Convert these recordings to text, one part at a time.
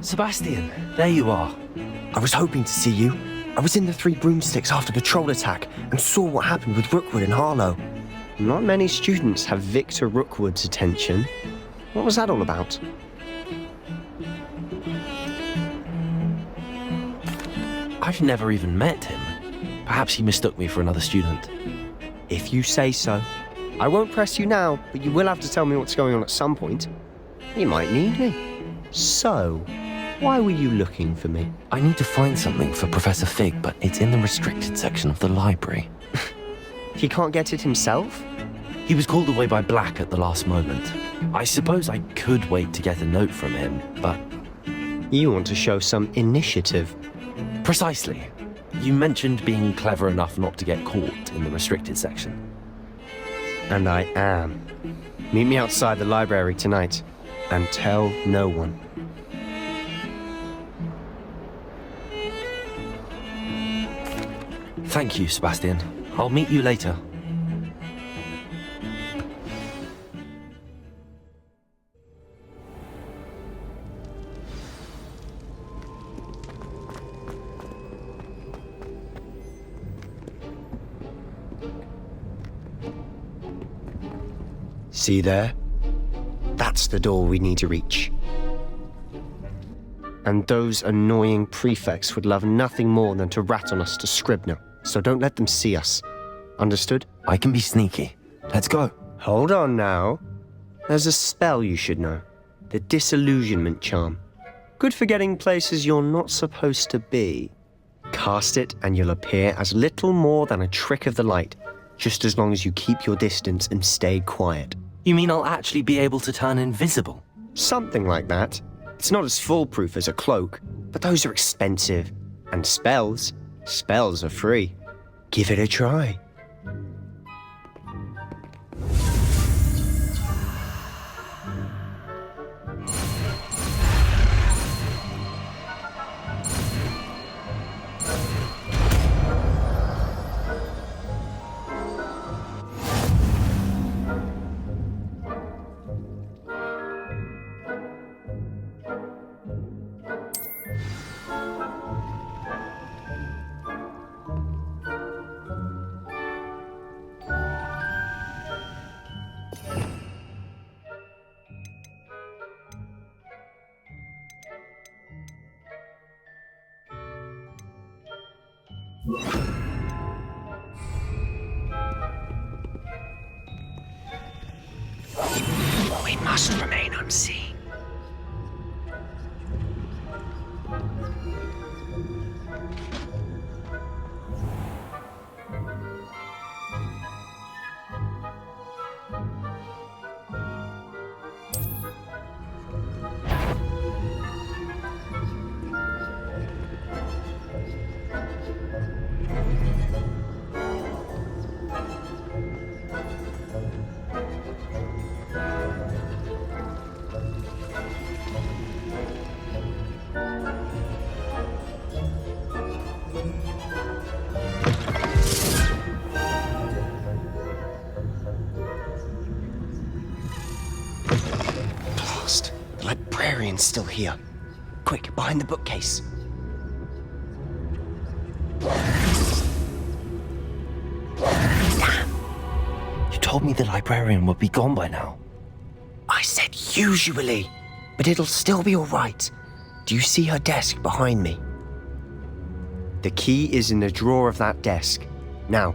Sebastian, there you are. I was hoping to see you. I was in the Three Broomsticks after the troll attack and saw what happened with Rookwood and Harlow. Not many students have Victor Rookwood's attention. What was that all about? I've never even met him. Perhaps he mistook me for another student. If you say so. I won't press you now, but you will have to tell me what's going on at some point. You might need me. So, why were you looking for me? I need to find something for Professor Fig, but it's in the restricted section of the library. He can't get it himself? He was called away by Black at the last moment. I suppose I could wait to get a note from him, but... You want to show some initiative. Precisely. You mentioned being clever enough not to get caught in the restricted section. And I am. Meet me outside the library tonight, and tell no one. Thank you, Sebastian. I'll meet you later. See there? That's the door we need to reach. And those annoying prefects would love nothing more than to rat on us to Scribner, so don't let them see us. Understood? I can be sneaky. Let's go. Hold on now. There's a spell you should know. The Disillusionment Charm. Good for getting places you're not supposed to be. Cast it and you'll appear as little more than a trick of the light, just as long as you keep your distance and stay quiet. You mean I'll actually be able to turn invisible? Something like that. It's not as foolproof as a cloak, but those are expensive. And spells are free. Give it a try. We must remain unseen. The librarian's still here. Quick, behind the bookcase. Damn! You told me the librarian would be gone by now. I said usually, but it'll still be all right. Do you see her desk behind me? The key is in the drawer of that desk. Now,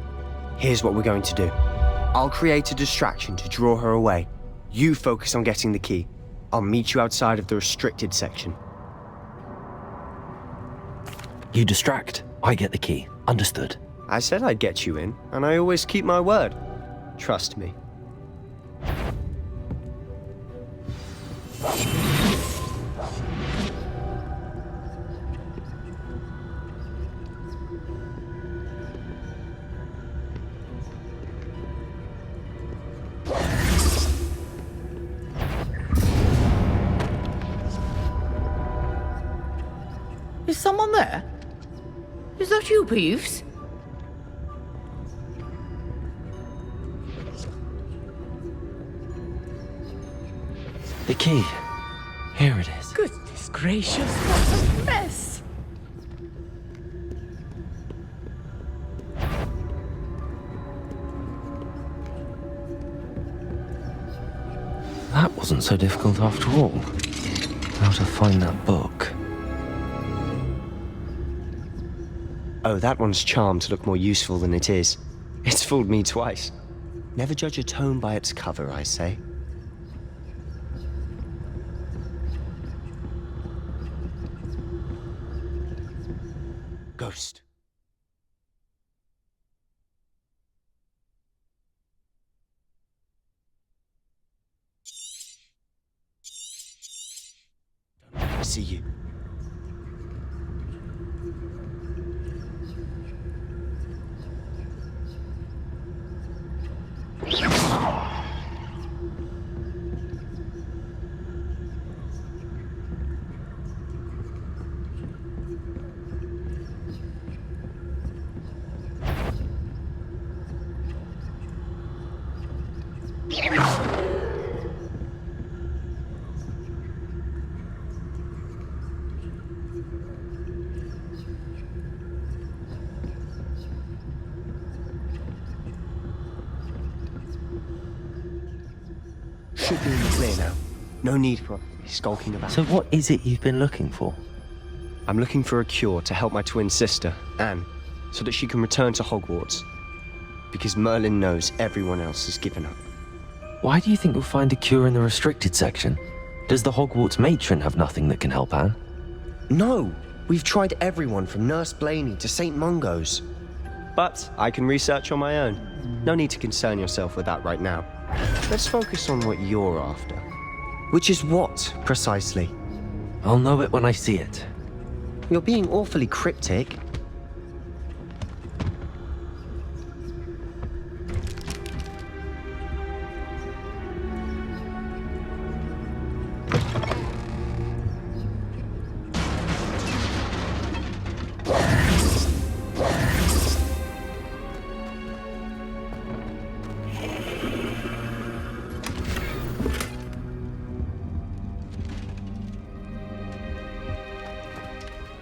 here's what we're going to do. I'll create a distraction to draw her away. You focus on getting the key. I'll meet you outside of the restricted section. You distract, I get the key. Understood. I said I'd get you in, and I always keep my word. Trust me. Is someone there? Is that you, Peeves? The key. Here it is. Goodness Goodness gracious, what a mess! That wasn't so difficult after all. How to find that book. Oh, that one's charmed to look more useful than it is. It's fooled me twice. Never judge a tome by its cover, I say. Ghost. Don't let me see you. Should be in the clear now. No need for skulking about. So what is it you've been looking for? I'm looking for a cure to help my twin sister, Anne, so that she can return to Hogwarts. Because Merlin knows everyone else has given up. Why do you think you'll find a cure in the restricted section? Does the Hogwarts matron have nothing that can help Anne? No! We've tried everyone from Nurse Blaney to St. Mungo's. But I can research on my own. No need to concern yourself with that right now. Let's focus on what you're after. Which is what, precisely? I'll know it when I see it. You're being awfully cryptic.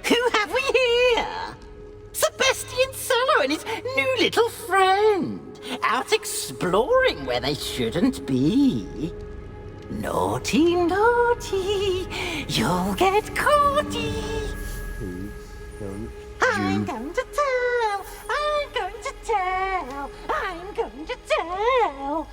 Who have we here? Sebastian Sallow and his new little friend, out exploring where they shouldn't be. Naughty, naughty, you'll get caughty. I'm going to tell, I'm going to tell, I'm going to tell.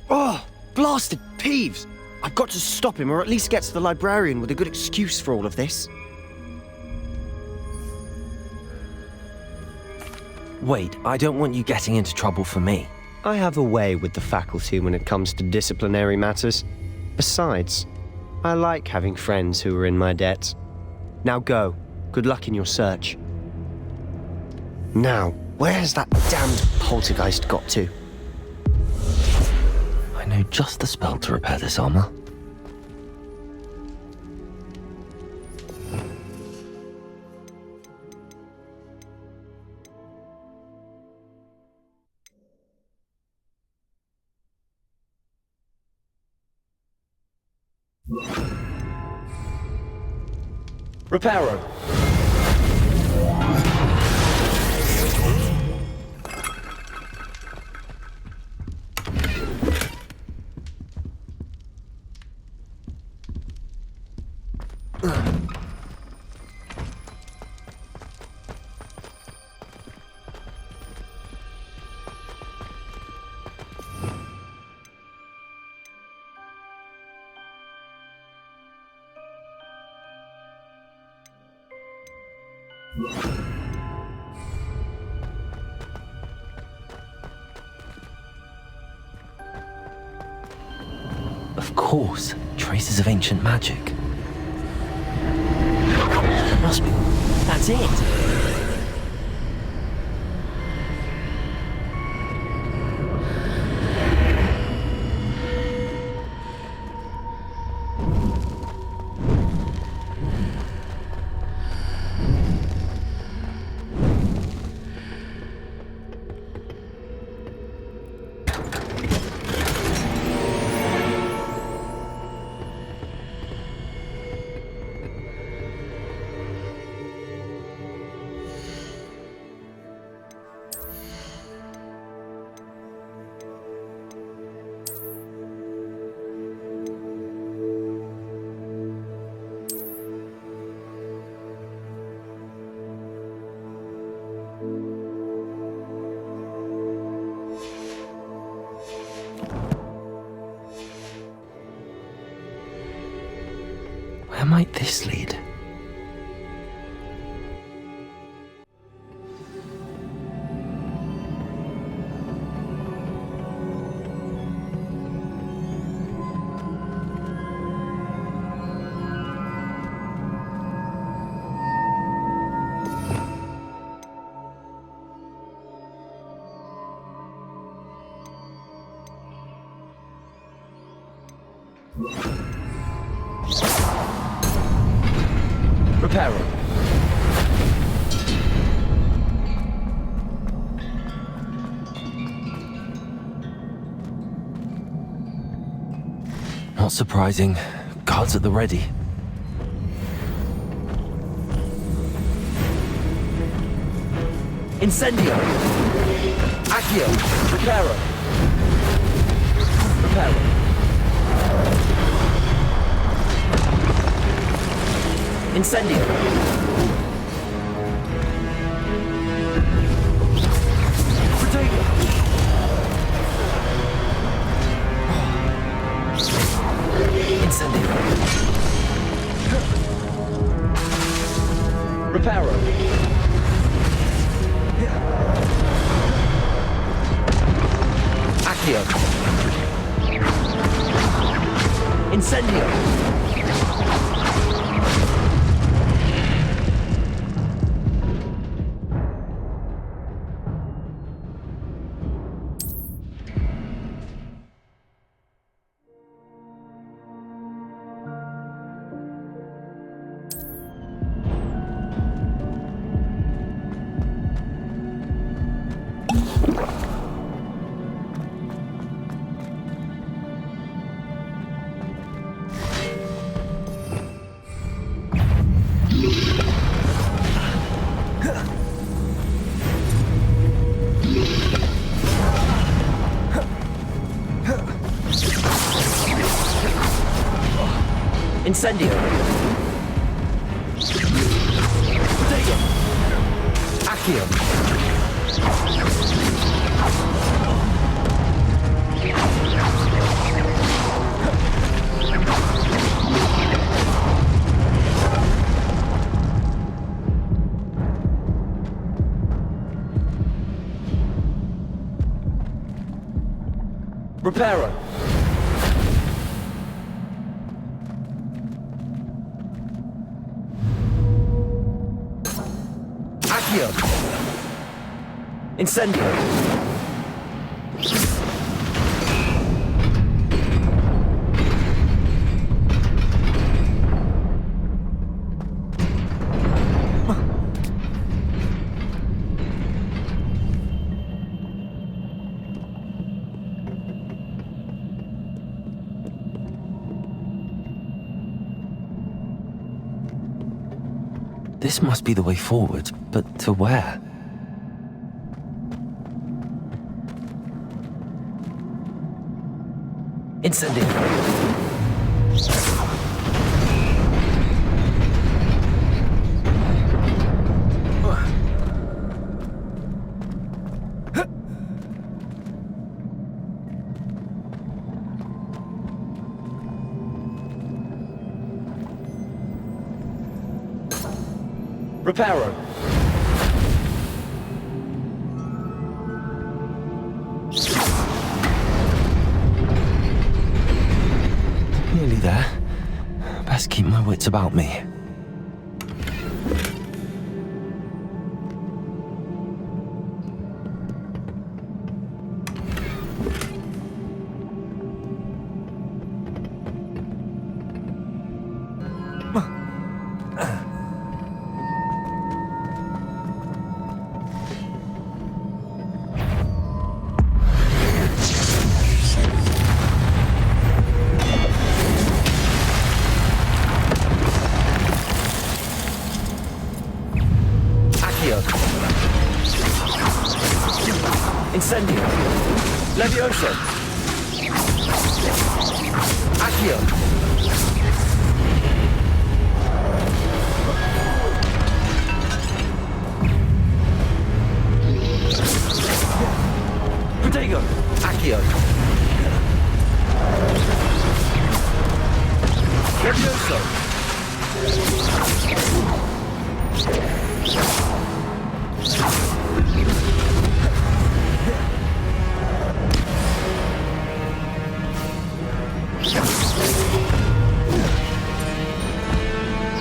Oh, blasted Peeves! I've got to stop him, or at least get to the librarian with a good excuse for all of this. Wait, I don't want you getting into trouble for me. I have a way with the faculty when it comes to disciplinary matters. Besides, I like having friends who are in my debt. Now go. Good luck in your search. Now, where's that damned poltergeist got to? I know just the spell to repair this armor. Reparo. Of course, traces of ancient magic. Must be. That's it. Where might this lead? Reparo. Not surprising. Guards at the ready. Incendio. Accio. Reparo. Reparo. Incendio. Protego. Incendio. Reparo. Accio. Incendio. Incendio. Protego. Accio. Reparo. Accio. Incendio. This must be the way forward, but to where? Incendio. Reparo. Nearly there. Best keep my wits about me. Incendio. Levioso. Accio. Protego. Accio. Levioso.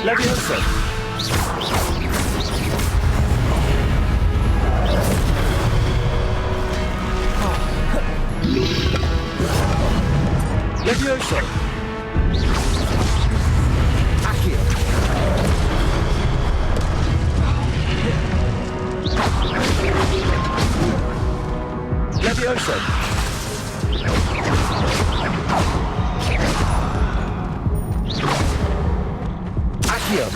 Leviosa! Leviosa! Accio! Leviosa! Accio!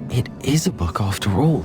It is a book after all.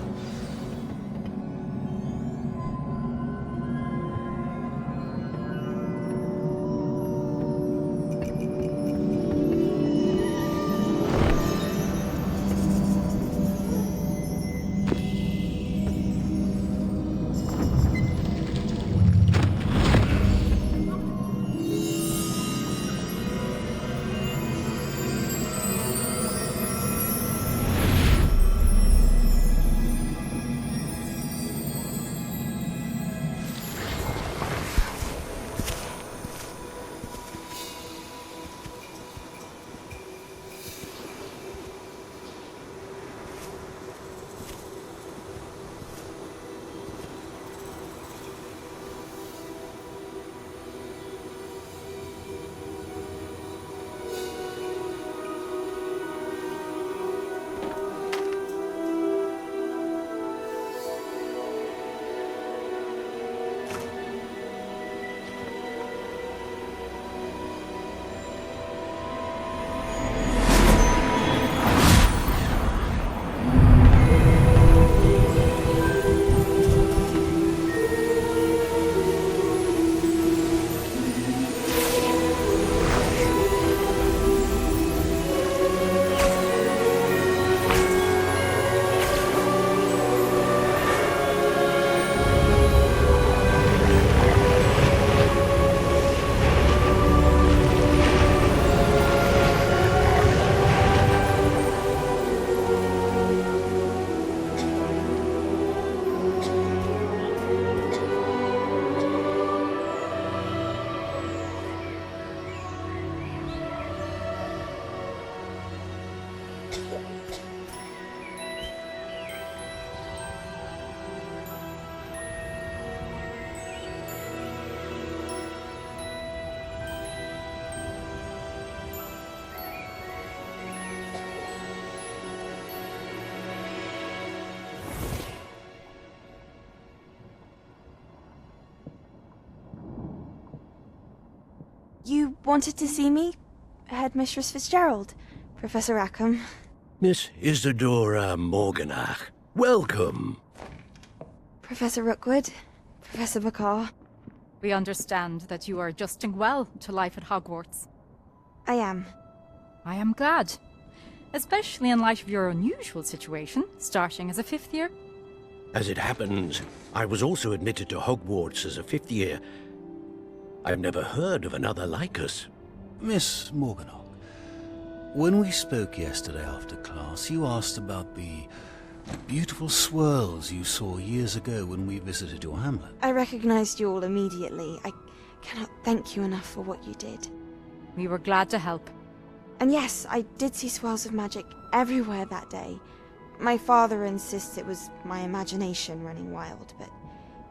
You wanted to see me? Headmistress Fitzgerald? Professor Rackham? Miss Isadora Morganach, welcome. Professor Rookwood? Professor Bakar? We understand that you are adjusting well to life at Hogwarts. I am. I am glad. Especially in light of your unusual situation, starting as a fifth year. As it happens, I was also admitted to Hogwarts as a fifth year. I've never heard of another like us. Miss Morganach, when we spoke yesterday after class, you asked about the beautiful swirls you saw years ago when we visited your hamlet. I recognized you all immediately. I cannot thank you enough for what you did. We were glad to help. And yes, I did see swirls of magic everywhere that day. My father insists it was my imagination running wild, but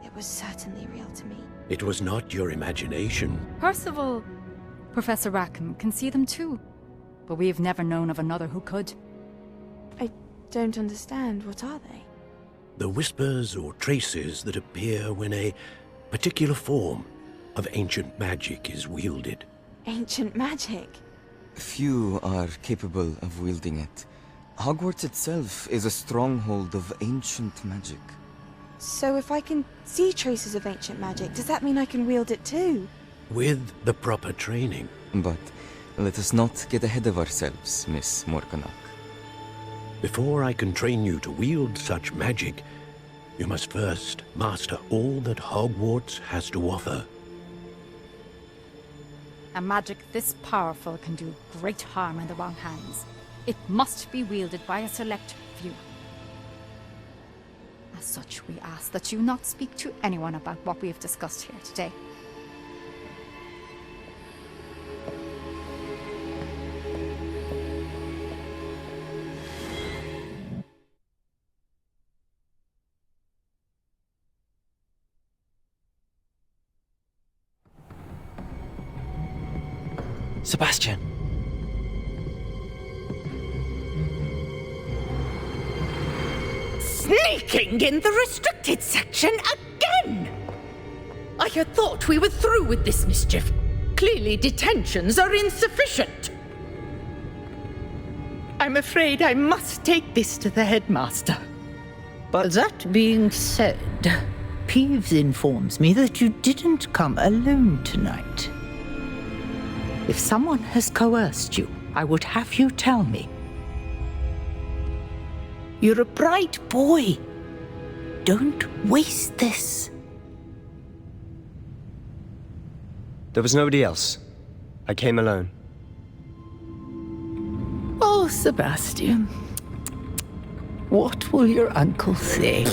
it was certainly real to me. It was not your imagination. Percival, Professor Rackham can see them too. But we have never known of another who could. I don't understand. What are they? The whispers or traces that appear when a particular form of ancient magic is wielded. Ancient magic? Few are capable of wielding it. Hogwarts itself is a stronghold of ancient magic. So if I can see traces of ancient magic, does that mean I can wield it too? With the proper training. But let us not get ahead of ourselves, Miss Morganach. Before I can train you to wield such magic, you must first master all that Hogwarts has to offer. A magic this powerful can do great harm in the wrong hands. It must be wielded by a select few. As such, we ask that you not speak to anyone about what we have discussed here today. Sebastian! Sneaking in the restricted section again! I had thought we were through with this mischief. Clearly detentions are insufficient. I'm afraid I must take this to the headmaster. But that being said, Peeves informs me that you didn't come alone tonight. If someone has coerced you, I would have you tell me. You're a bright boy. Don't waste this. There was nobody else. I came alone. Oh, Sebastian. What will your uncle say?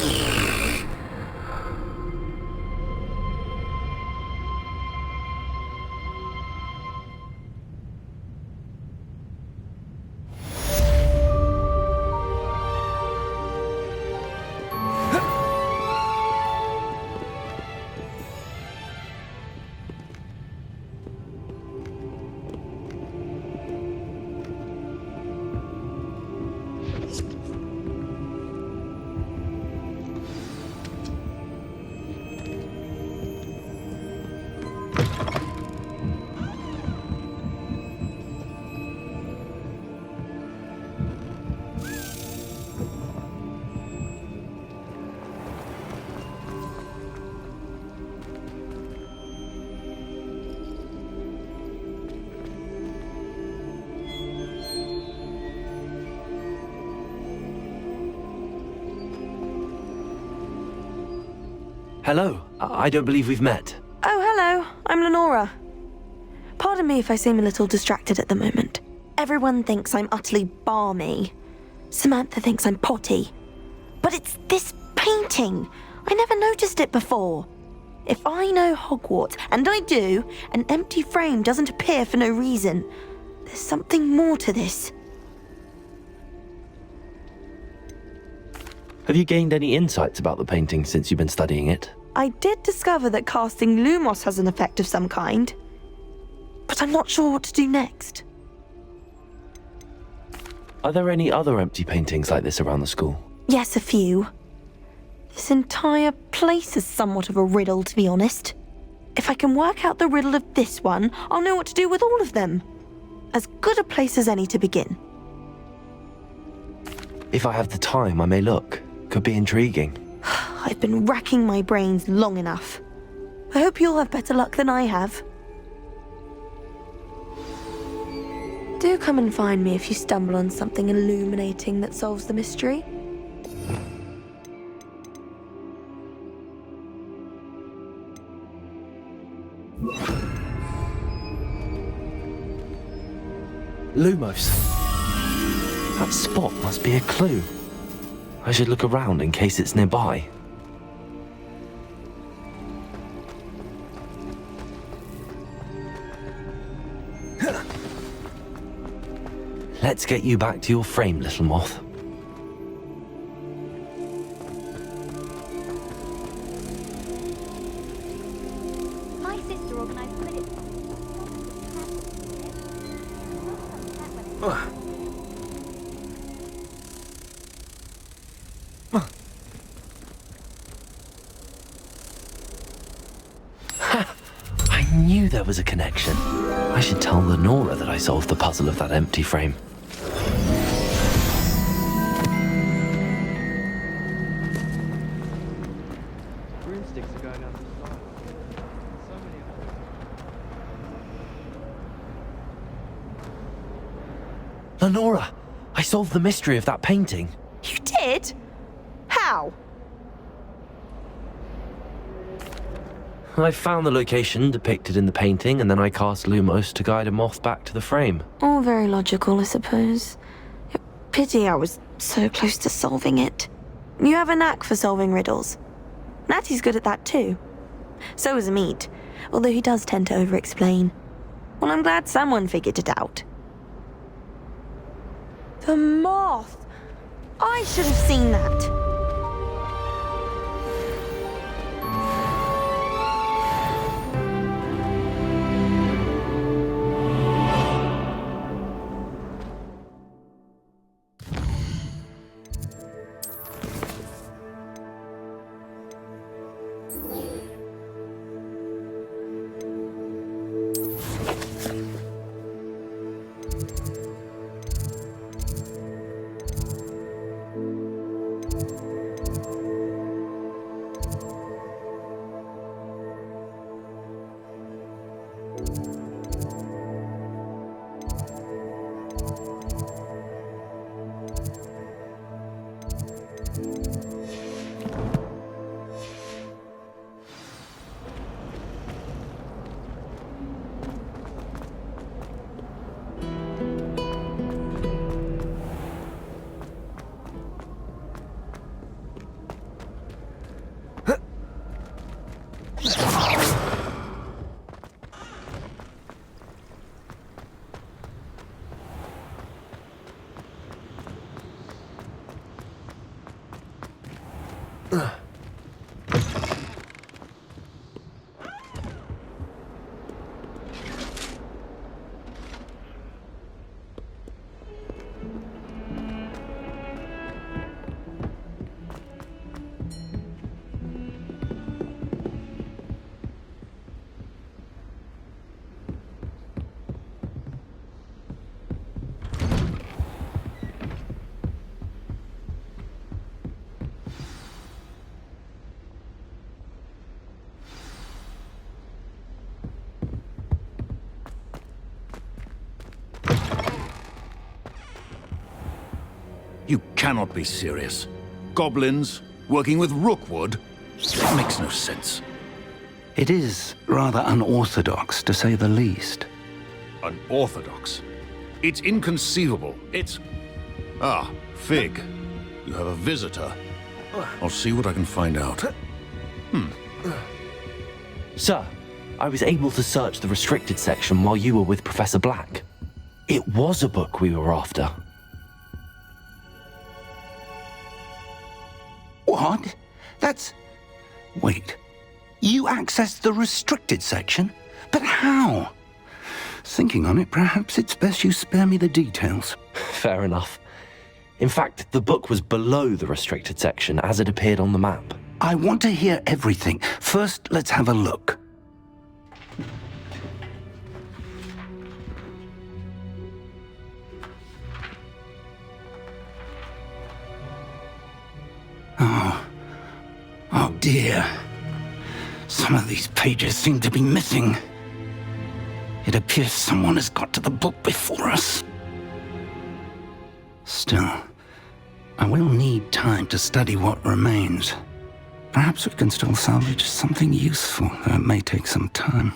Hello. I don't believe we've met. Oh, hello. I'm Lenora. Pardon me if I seem a little distracted at the moment. Everyone thinks I'm utterly balmy. Samantha thinks I'm potty. But it's this painting. I never noticed it before. If I know Hogwarts, and I do, an empty frame doesn't appear for no reason. There's something more to this. Have you gained any insights about the painting since you've been studying it? I did discover that casting Lumos has an effect of some kind. But I'm not sure what to do next. Are there any other empty paintings like this around the school? Yes, a few. This entire place is somewhat of a riddle, to be honest. If I can work out the riddle of this one, I'll know what to do with all of them. As good a place as any to begin. If I have the time, I may look. Could be intriguing. I've been racking my brains long enough. I hope you'll have better luck than I have. Do come and find me if you stumble on something illuminating that solves the mystery. Lumos. That spot must be a clue. I should look around in case it's nearby. Let's get you back to your frame, little moth. My sister organised I knew there was a connection. I should tell Lenora that I solved the puzzle of that empty frame. Broomsticks are going down the slide. So many of them. Lenora, I solved the mystery of that painting. You did? How? I found the location depicted in the painting, and then I cast Lumos to guide a moth back to the frame. All very logical, I suppose. Pity I was so close to solving it. You have a knack for solving riddles. Natty's good at that too. So is Amit, although he does tend to over-explain. Well, I'm glad someone figured it out. The moth! I should have seen that. You cannot be serious. Goblins working with Rookwood? That makes no sense. It is rather unorthodox, to say the least. Unorthodox? It's inconceivable. It's... Ah, Fig. You have a visitor. I'll see what I can find out. Sir, I was able to search the restricted section while you were with Professor Black. It was a book we were after. What? That's... Wait. You accessed the restricted section? But how? Thinking on it, perhaps it's best you spare me the details. Fair enough. In fact, the book was below the restricted section as it appeared on the map. I want to hear everything. First, let's have a look. Oh dear. Some of these pages seem to be missing. It appears someone has got to the book before us. Still, I will need time to study what remains. Perhaps we can still salvage something useful, though it may take some time.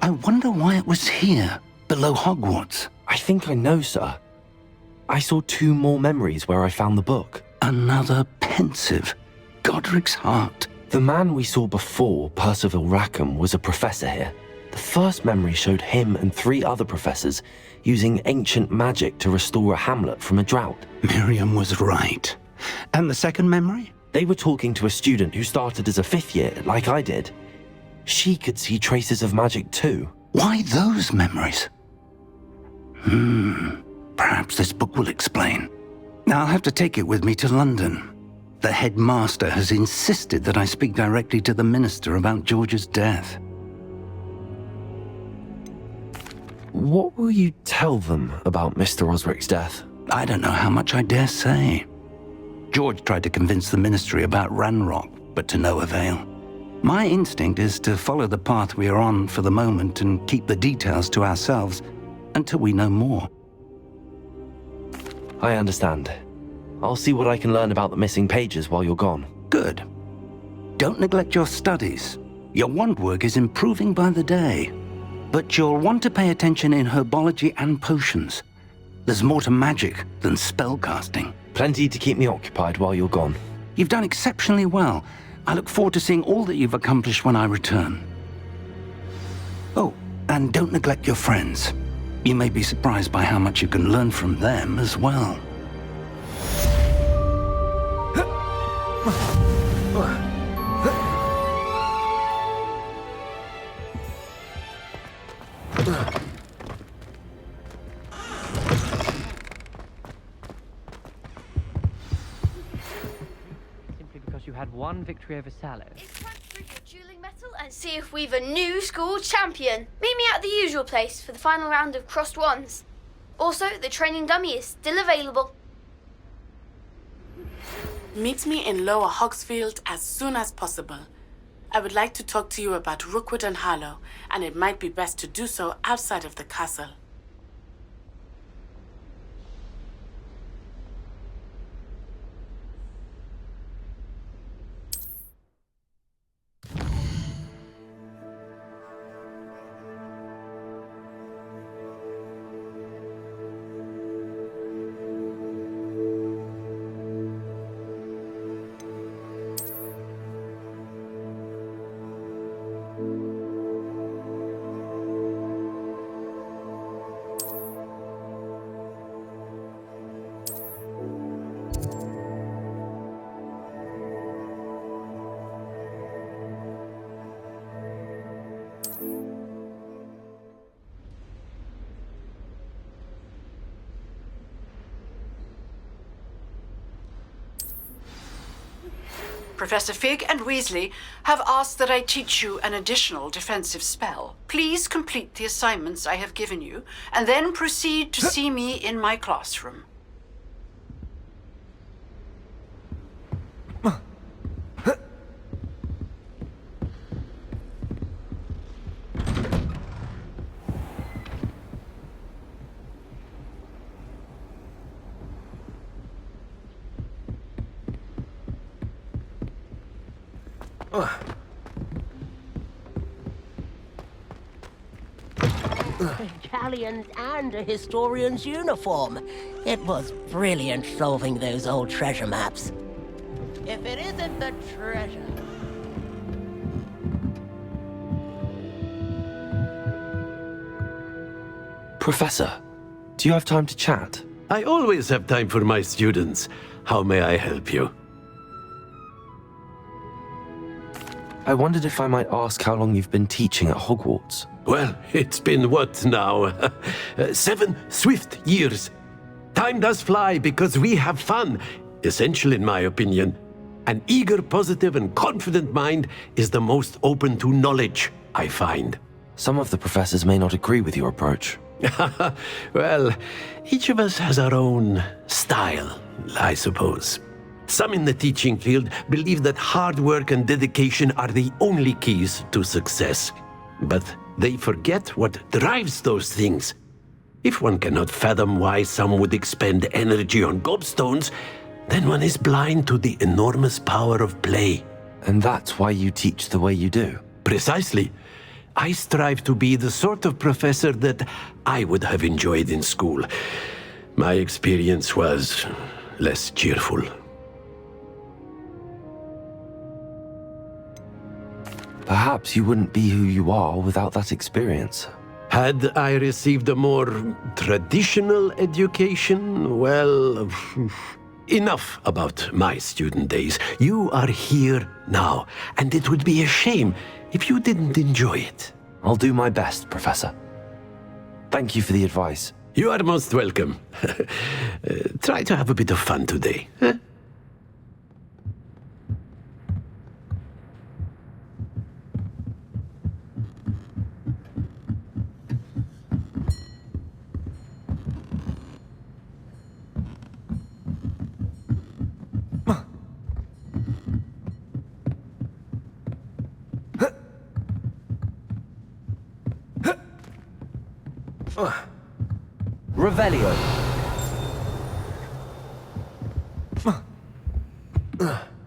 I wonder why it was here, below Hogwarts. I think I know, sir. I saw 2 more memories where I found the book. Another pensive. Godric's heart. The man we saw before, Percival Rackham, was a professor here. The first memory showed him and 3 other professors using ancient magic to restore a hamlet from a drought. Miriam was right. And the second memory? They were talking to a student who started as a 5th year, like I did. She could see traces of magic too. Why those memories? Perhaps this book will explain. I'll have to take it with me to London. The headmaster has insisted that I speak directly to the minister about George's death. What will you tell them about Mr. Osric's death? I don't know how much I dare say. George tried to convince the ministry about Ranrock, but to no avail. My instinct is to follow the path we are on for the moment and keep the details to ourselves until we know more. I understand. I'll see what I can learn about the missing pages while you're gone. Good. Don't neglect your studies. Your wand work is improving by the day. But you'll want to pay attention in herbology and potions. There's more to magic than spellcasting. Plenty to keep me occupied while you're gone. You've done exceptionally well. I look forward to seeing all that you've accomplished when I return. Oh, and don't neglect your friends. You may be surprised by how much you can learn from them as well. Simply because you had one victory over Sallow. Through your dueling metal and see if we've a new school champion. Meet me at the usual place for the final round of crossed wands. Also, the training dummy is still available. Meet me in Lower Hogsfield as soon as possible. I would like to talk to you about Rookwood and Harlow, and it might be best to do so outside of the castle. Professor Fig and Weasley have asked that I teach you an additional defensive spell. Please complete the assignments I have given you, and then proceed to see me in my classroom. Galleons and a historian's uniform. It was brilliant solving those old treasure maps. If it isn't the treasure. Professor, do you have time to chat? I always have time for my students. How may I help you? I wondered if I might ask how long you've been teaching at Hogwarts. Well, it's been what now? 7 swift years. Time does fly because we have fun. Essential in my opinion. An eager, positive, and confident mind is the most open to knowledge, I find. Some of the professors may not agree with your approach. Well, each of us has our own style, I suppose. Some in the teaching field believe that hard work and dedication are the only keys to success. But they forget what drives those things. If one cannot fathom why some would expend energy on gobstones, then one is blind to the enormous power of play. And that's why you teach the way you do? Precisely. I strive to be the sort of professor that I would have enjoyed in school. My experience was less cheerful. Perhaps you wouldn't be who you are without that experience. Had I received a more traditional education, well, enough about my student days. You are here now, and it would be a shame if you didn't enjoy it. I'll do my best, Professor. Thank you for the advice. You are most welcome. Try to have a bit of fun today. Huh? Revelio. Revelio.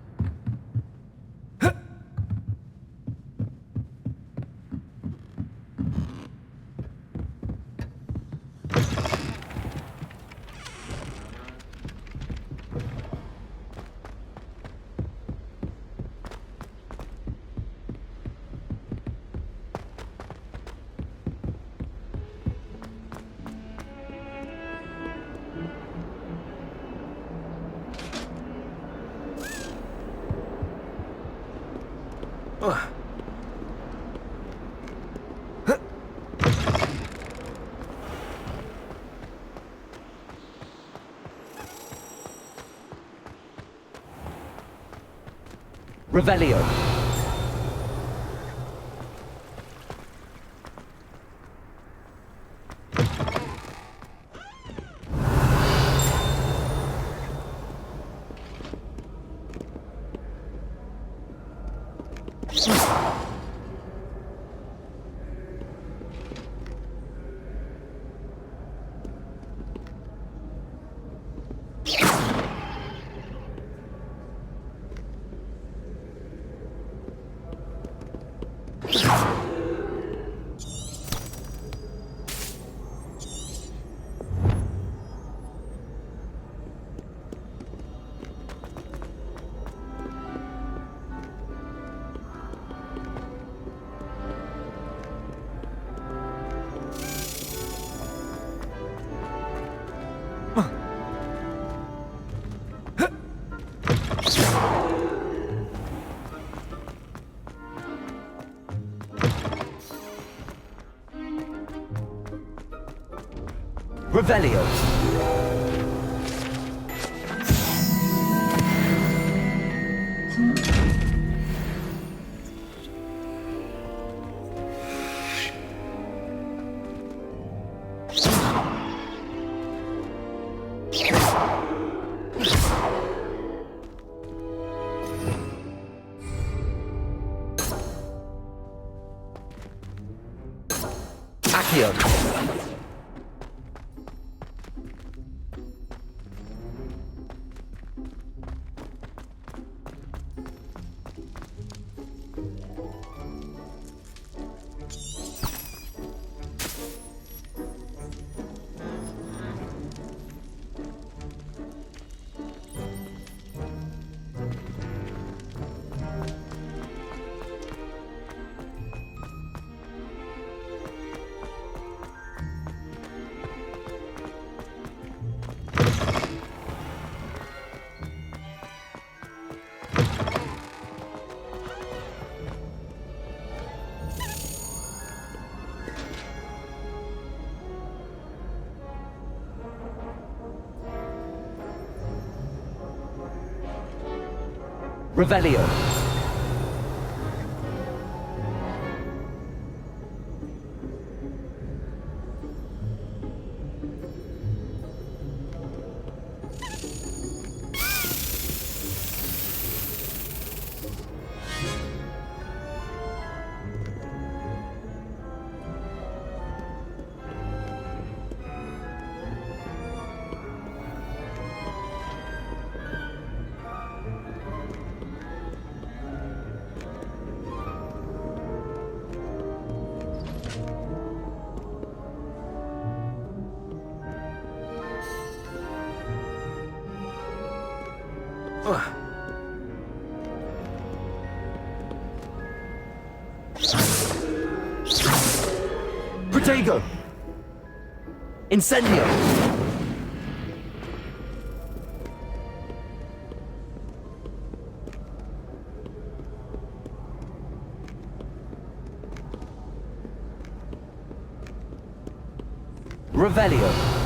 Revelio. Accio. Revelio. Protego! Incendio! Revelio!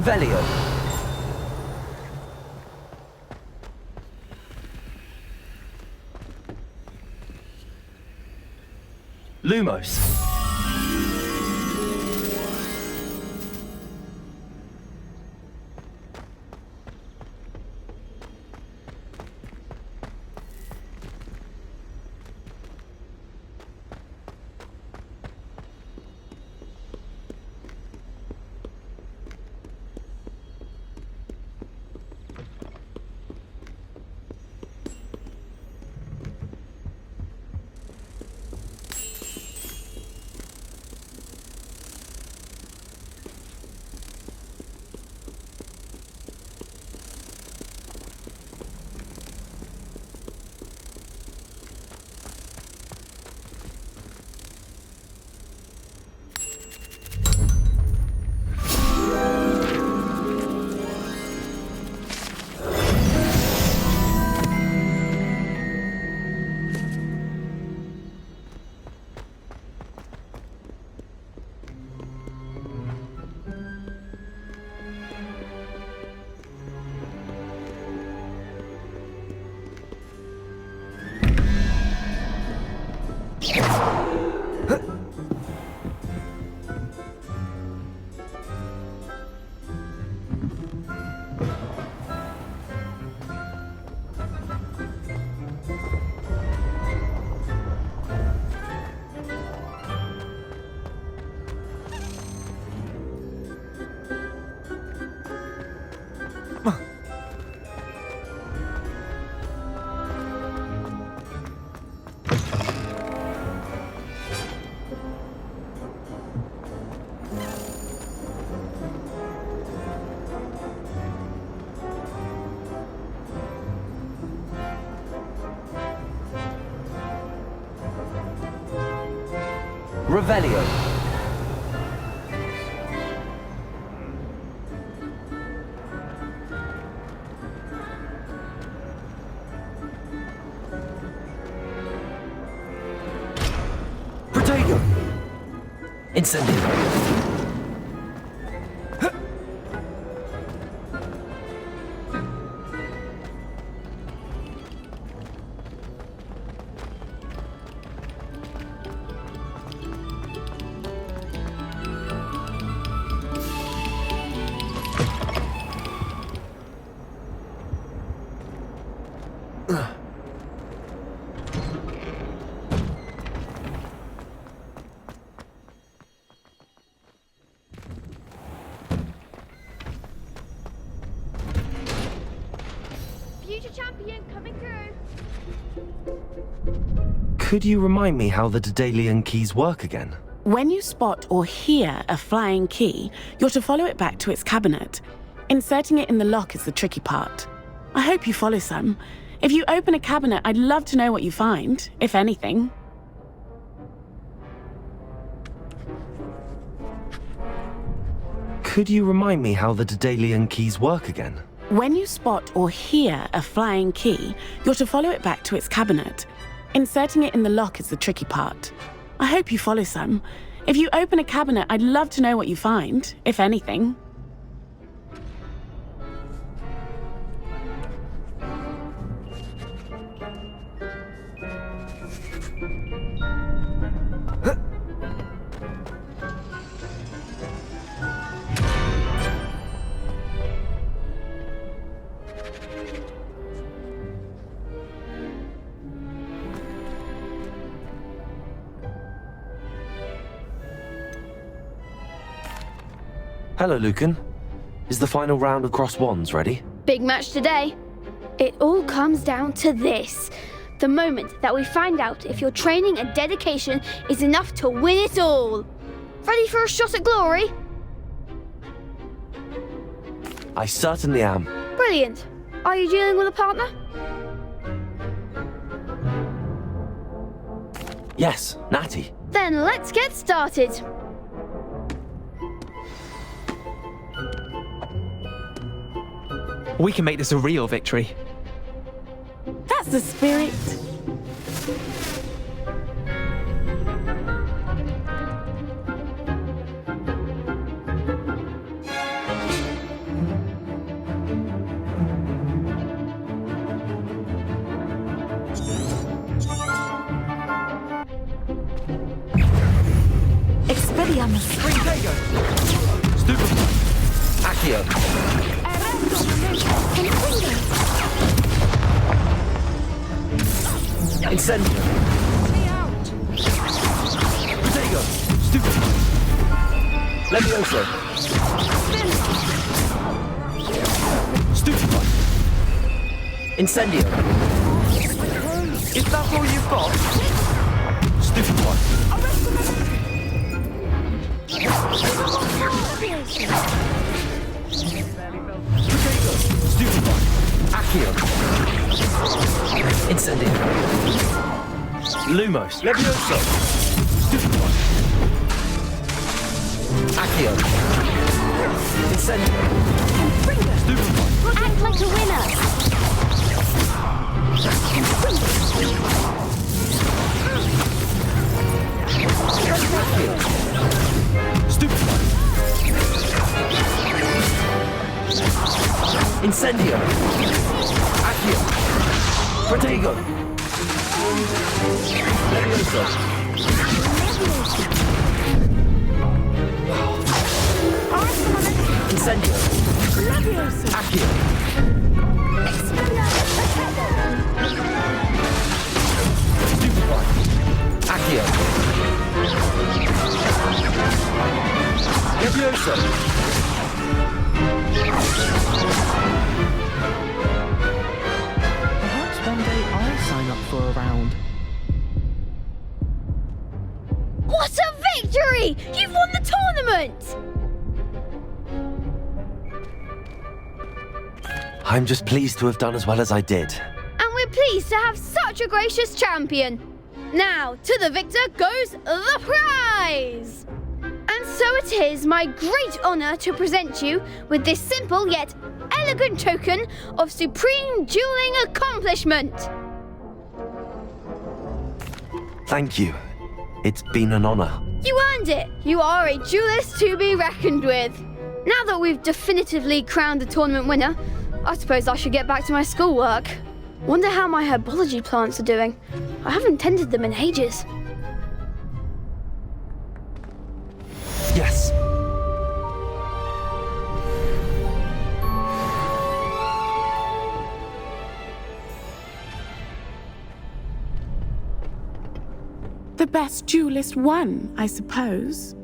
Revelio. Lumos. Revelio. Protego. Incendio. Future champion coming through. Could you remind me how the Daedalian keys work again? When you spot or hear a flying key, you're to follow it back to its cabinet. Inserting it in the lock is the tricky part. I hope you follow some. If you open a cabinet, I'd love to know what you find, if anything. Could you remind me how the Daedalian keys work again? When you spot or hear a flying key, you're to follow it back to its cabinet. Inserting it in the lock is the tricky part. I hope you follow some. If you open a cabinet, I'd love to know what you find, if anything. Hello, Lucan. Is the final round of Cross Wands ready? Big match today. It all comes down to this. The moment that we find out if your training and dedication is enough to win it all. Ready for a shot at glory? I certainly am. Brilliant. Are you dealing with a partner? Yes, Natty. Then let's get started. We can make this a real victory. That's the spirit. Incendio. Protego. Stupefy. Levioso. Stupefy. Incendio. Is that all you've got? Stupefy. Protego. Stupefy. Accio. Incendio. Lumos. Levioso. Stupefy. Accio. Incendio. Stupefy. Act like a winner. Accio. Stupefy. Incendio. Accio. Protego. Levioso. Incendio. Accio. Stupefy. Accio. Levioso. Perhaps one day I'll sign up for a round. What a victory! You've won the tournament! I'm just pleased to have done as well as I did. And we're pleased to have such a gracious champion. Now, to the victor goes the prize! And so it is my great honour to present you with this simple yet elegant token of supreme dueling accomplishment. Thank you. It's been an honour. You earned it. You are a duelist to be reckoned with. Now that we've definitively crowned the tournament winner, I suppose I should get back to my schoolwork. Wonder how my herbology plants are doing. I haven't tended them in ages. Yes. The best duelist won, I suppose.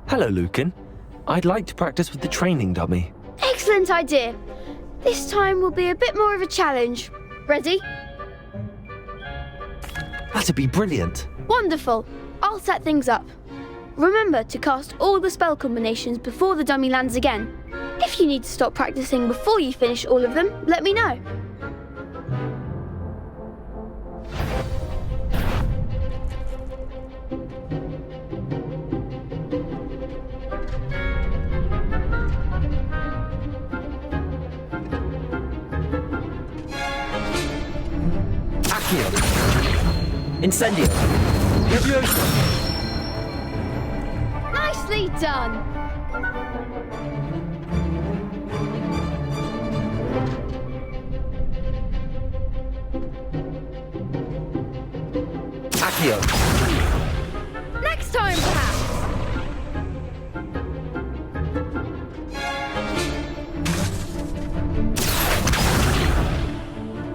Hello, Lucan. I'd like to practice with the training dummy. Excellent idea. This time will be a bit more of a challenge. Ready? That'd be brilliant. Wonderful. I'll set things up. Remember to cast all the spell combinations before the dummy lands again. If you need to stop practicing before you finish all of them, let me know. Accio. Incendio. Levioso. Nicely done. Accio. Next time, perhaps.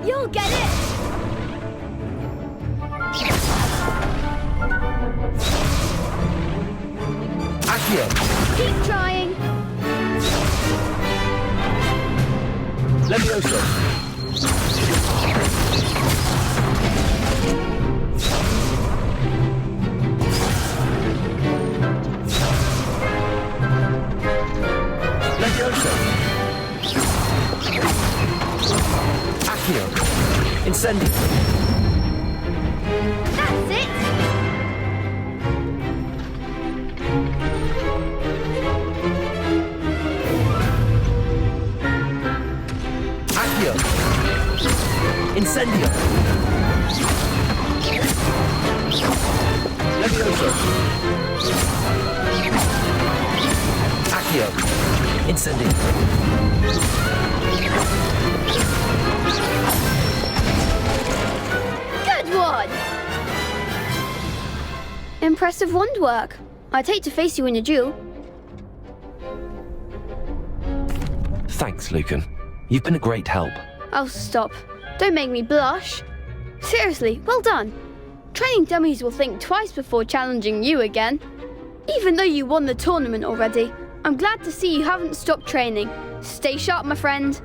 You'll get it. Accio. Keep trying. Levioso. Levioso. Accio. Incendio. That's it. Accio. Incendio. Levioso. Accio. Incendio. Good one. Impressive wand work. I'd hate to face you in a duel. Thanks, Lucan. You've been a great help. Oh, stop. Don't make me blush. Seriously, well done. Training dummies will think twice before challenging you again. Even though you won the tournament already, I'm glad to see you haven't stopped training. Stay sharp, my friend.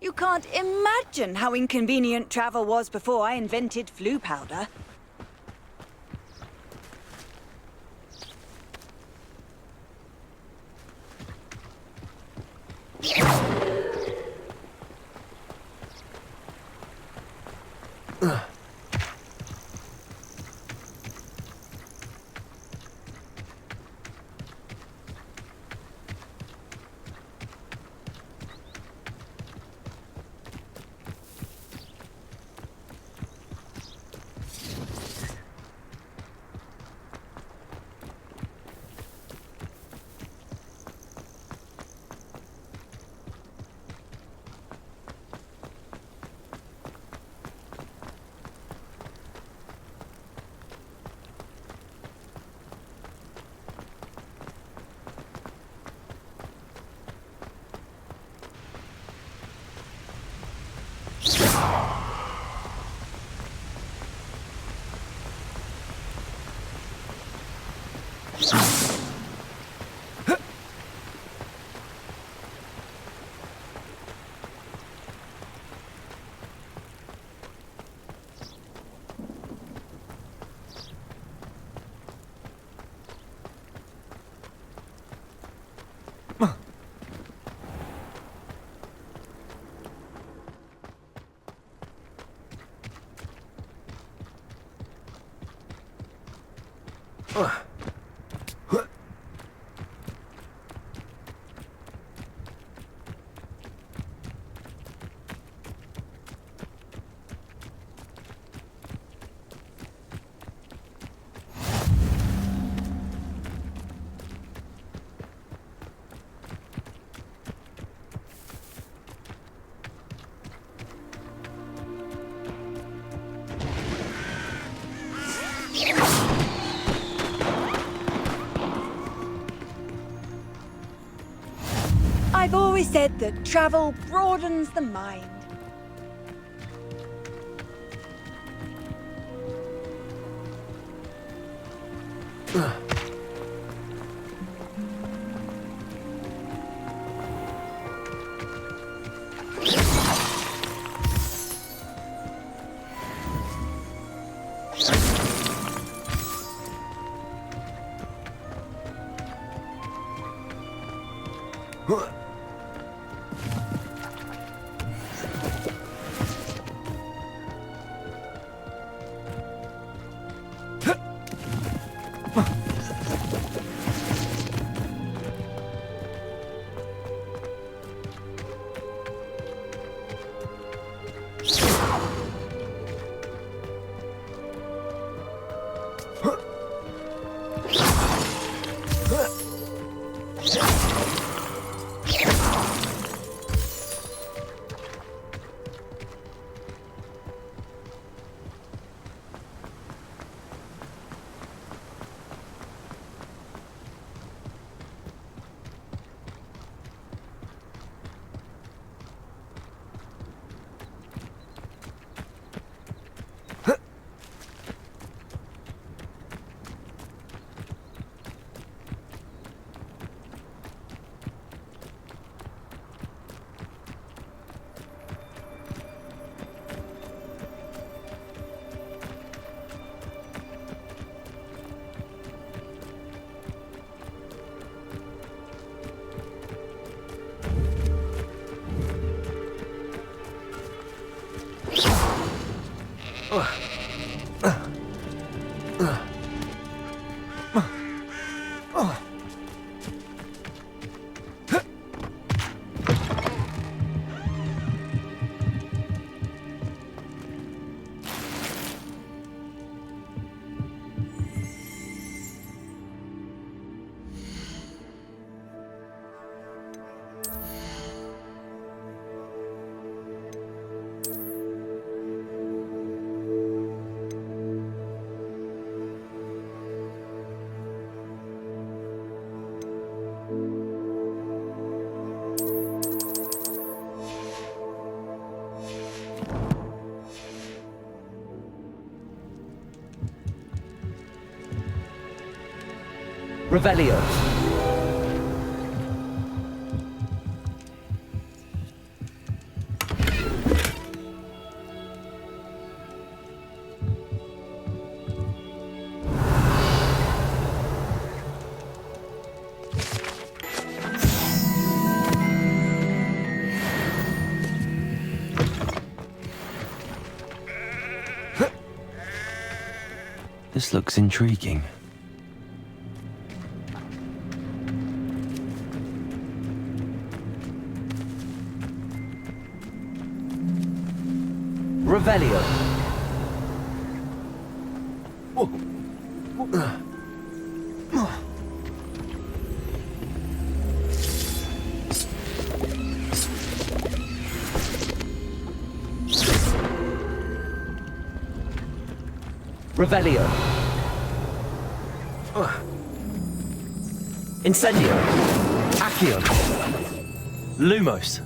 You can't imagine how inconvenient travel was before I invented flu powder. I've always said that travel broadens the mind. Revelio. This looks intriguing. Revelio. Revelio. Incendio. Accio. Lumos.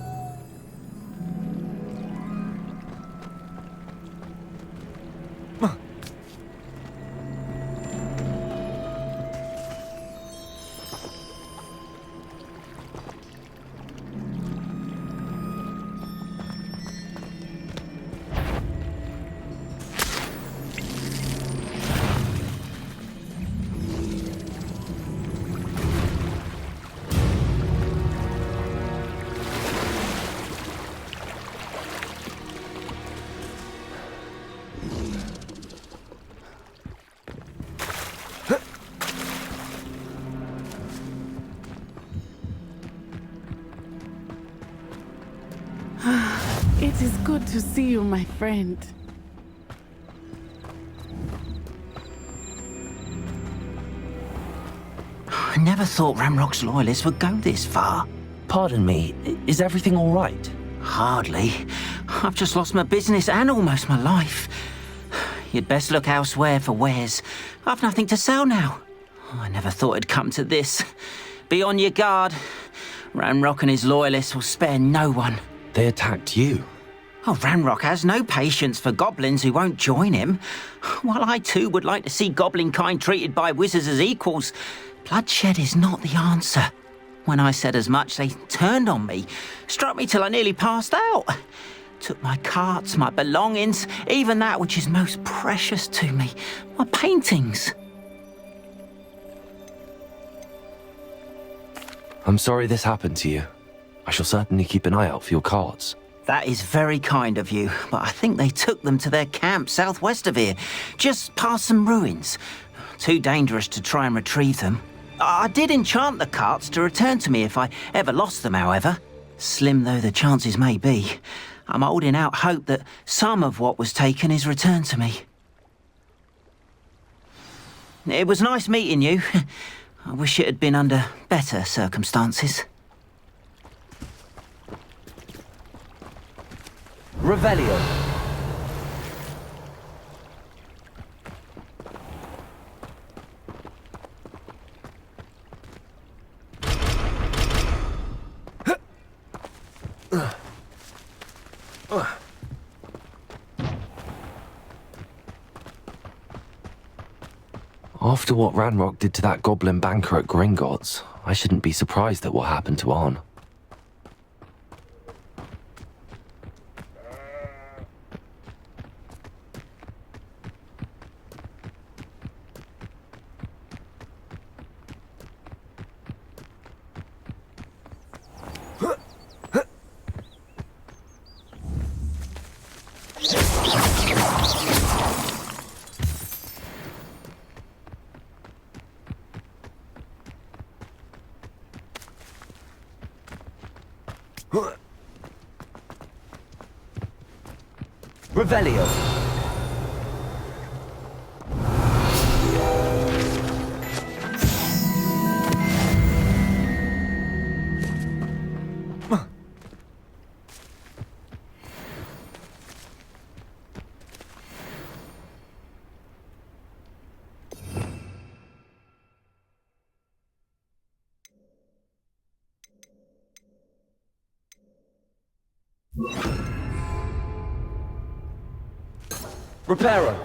It is good to see you, my friend. I never thought Ramrock's loyalists would go this far. Pardon me, is everything all right? Hardly. I've just lost my business and almost my life. You'd best look elsewhere for wares. I've nothing to sell now. I never thought it'd come to this. Be on your guard. Ramrock and his loyalists will spare no one. They attacked you. Oh, Ramrock has no patience for goblins who won't join him. While I too would like to see goblin kind treated by wizards as equals, bloodshed is not the answer. When I said as much, they turned on me, struck me till I nearly passed out. Took my carts, my belongings, even that which is most precious to me, my paintings. I'm sorry this happened to you. I shall certainly keep an eye out for your carts. That is very kind of you, but I think they took them to their camp southwest of here, just past some ruins. Too dangerous to try and retrieve them. I did enchant the carts to return to me if I ever lost them, however. Slim though the chances may be, I'm holding out hope that some of what was taken is returned to me. It was nice meeting you. I wish it had been under better circumstances. Revelio. After what Ranrock did to that goblin banker at Gringotts, I shouldn't be surprised at what happened to Arn. Revelio. Reparo.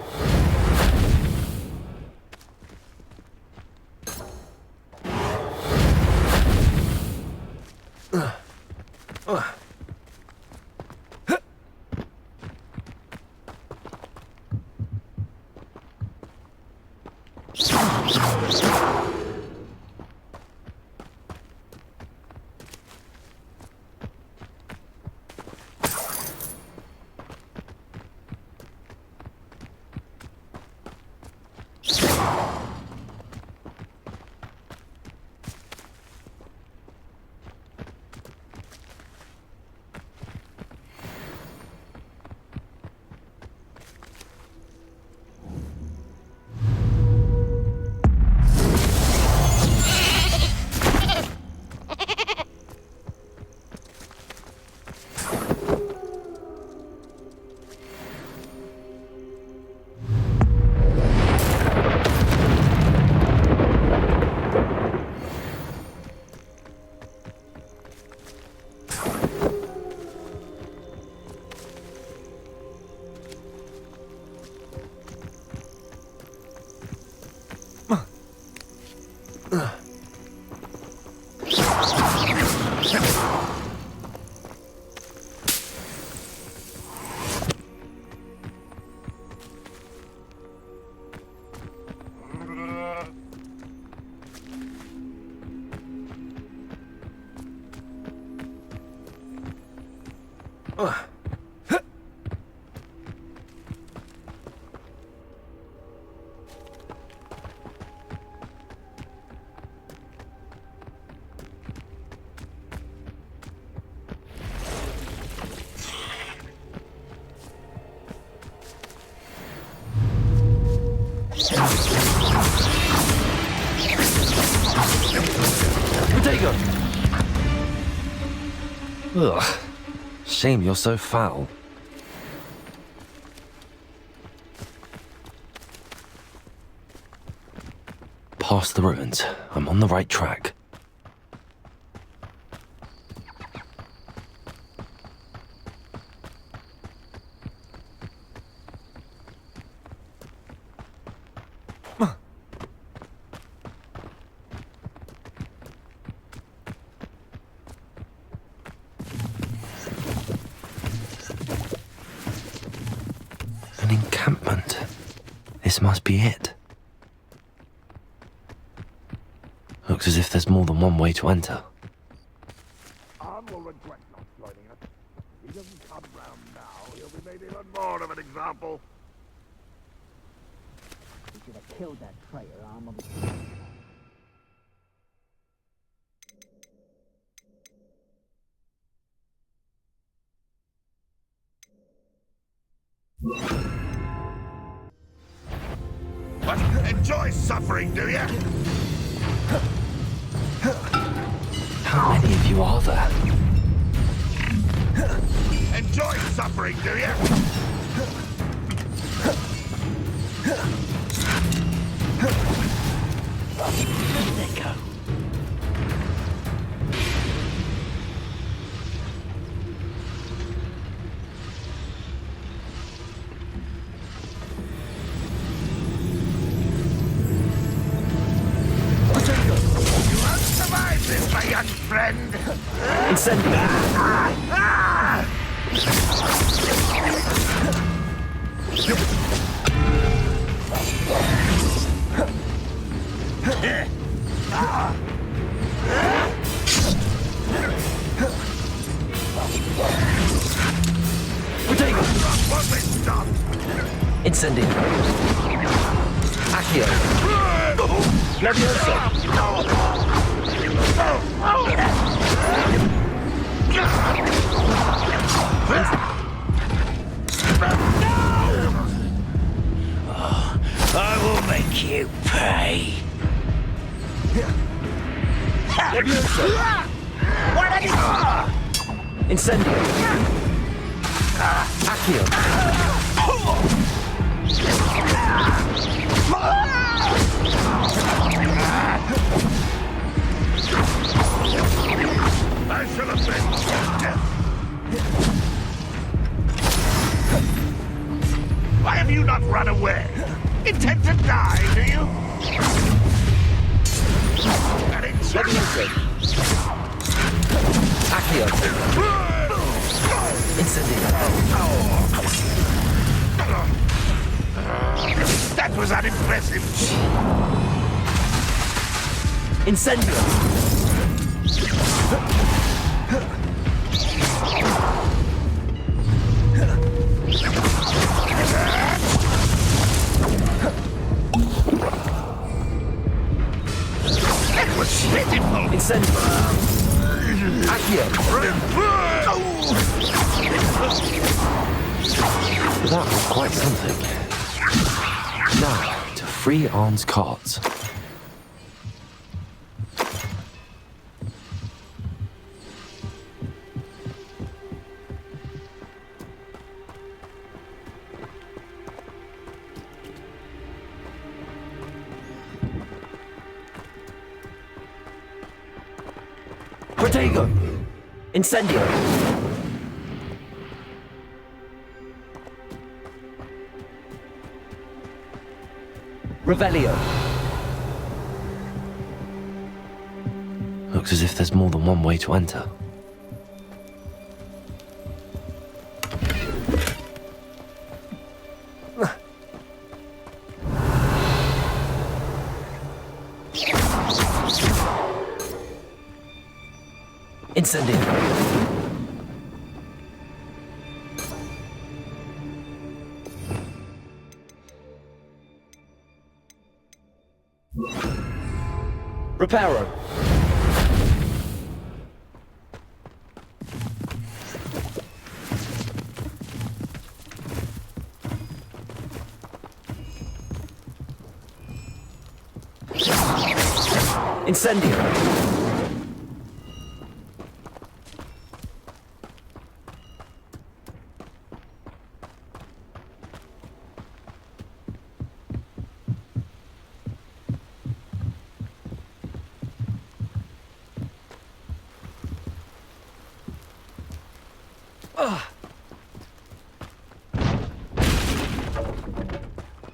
Ugh. Shame you're so foul. Past the ruins. I'm on the right track. An encampment. This must be it. Looks as if there's more than one way to enter. Arm will regret not joining us. If he doesn't come round now, he'll be made even more of an example. We should have killed that traitor, Arm. But enjoy suffering, do you? How many of you are there? Enjoy suffering, do you? Let go. You won't survive this, my young friend. Incendio. Accio. Levioso. I will make you pay. Incendio. Accio. I should have been. Why have you not run away? Intend to die, do you? Accio. Incendio. That was unimpressive. Incendio. That was pitiful. Incendio. Accio. That was quite something. Now, to free Arn's cards. Protego. Incendio. Revelio. Looks as if there's more than one way to enter. Incendio. Reparo. Incendio.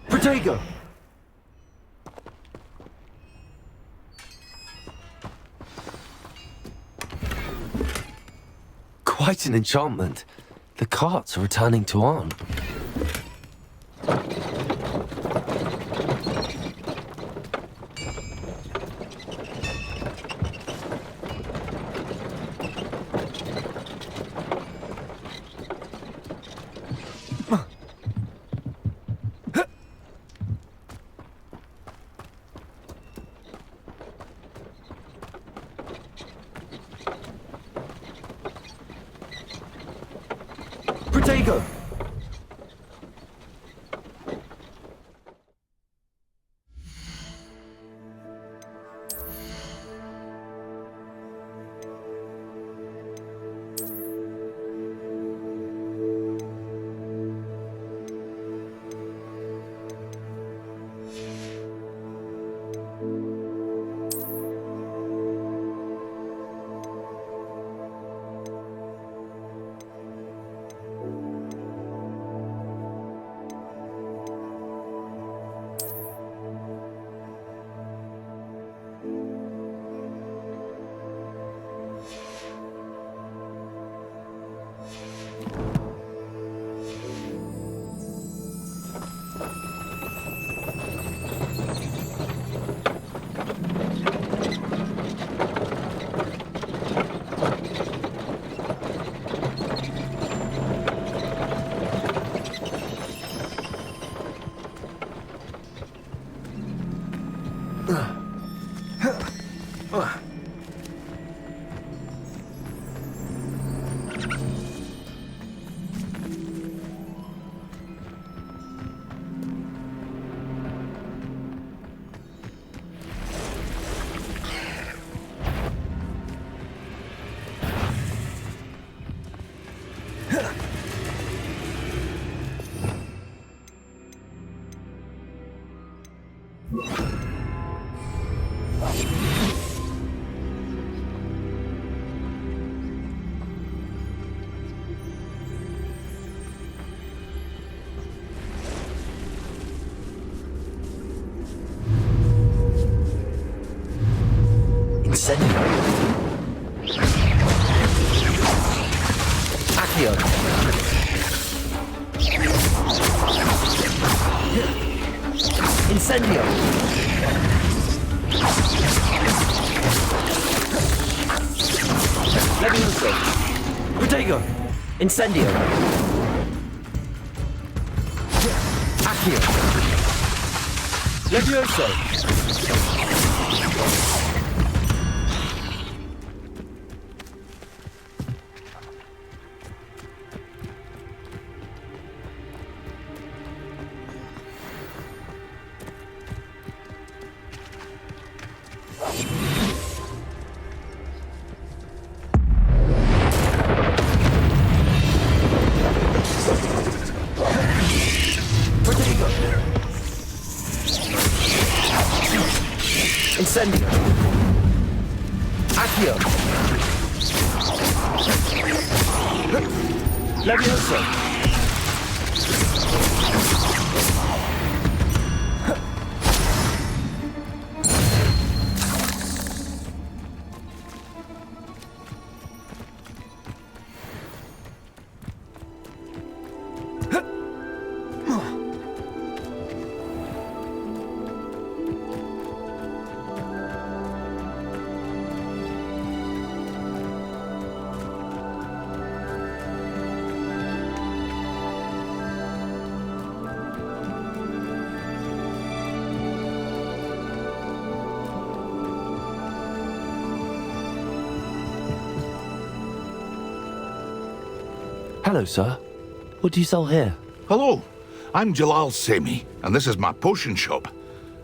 Protego. Quite an enchantment. The carts are returning to Arn. Protego. Incendio. Accio. Incendio. Levioso. Protego. Incendio. Accio. Levioso. Incendio. Accio. Levioso. Hello, sir. What do you sell here? Hello, I'm Jalal Semi, and this is my potion shop.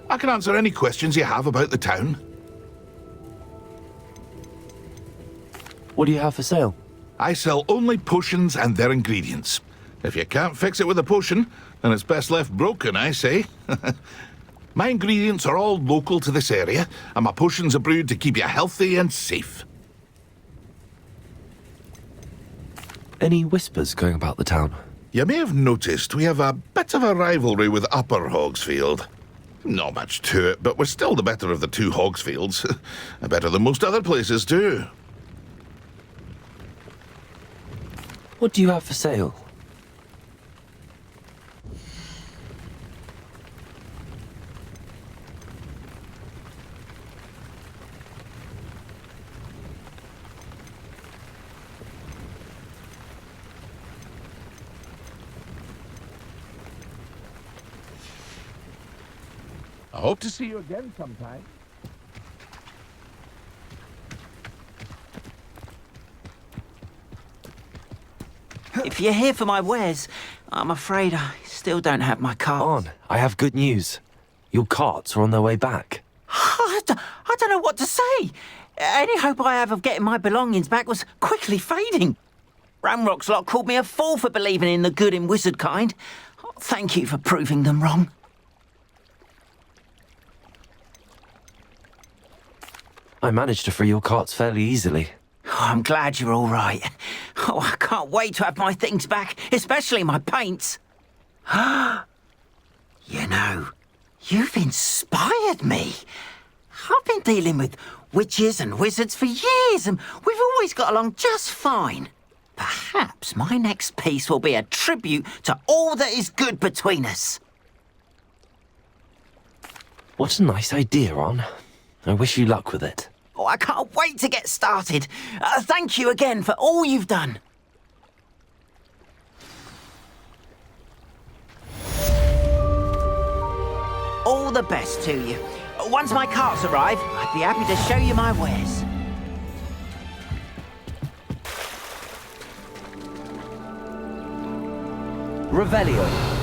I can answer any questions you have about the town. What do you have for sale? I sell only potions and their ingredients. If you can't fix it with a potion, then it's best left broken, I say. My ingredients are all local to this area, and my potions are brewed to keep you healthy and safe. Any whispers going about the town? You may have noticed we have a bit of a rivalry with Upper Hogsfield. Not much to it, but we're still the better of the two Hogsfields. Better than most other places, too. What do you have for sale? I hope to see you again sometime. If you're here for my wares, I'm afraid I still don't have my cart. On, I have good news. Your carts are on their way back. I don't know what to say. Any hope I have of getting my belongings back was quickly fading. Ramrock's lot called me a fool for believing in the good in wizard kind. Thank you for proving them wrong. I managed to free your carts fairly easily. Oh, I'm glad you're all right. Oh, I can't wait to have my things back, especially my paints. You know, you've inspired me. I've been dealing with witches and wizards for years, and we've always got along just fine. Perhaps my next piece will be a tribute to all that is good between us. What a nice idea, Ron. I wish you luck with it. Oh, I can't wait to get started. Thank you again for all you've done. All the best to you. Once my carts arrive, I'd be happy to show you my wares. Revelio.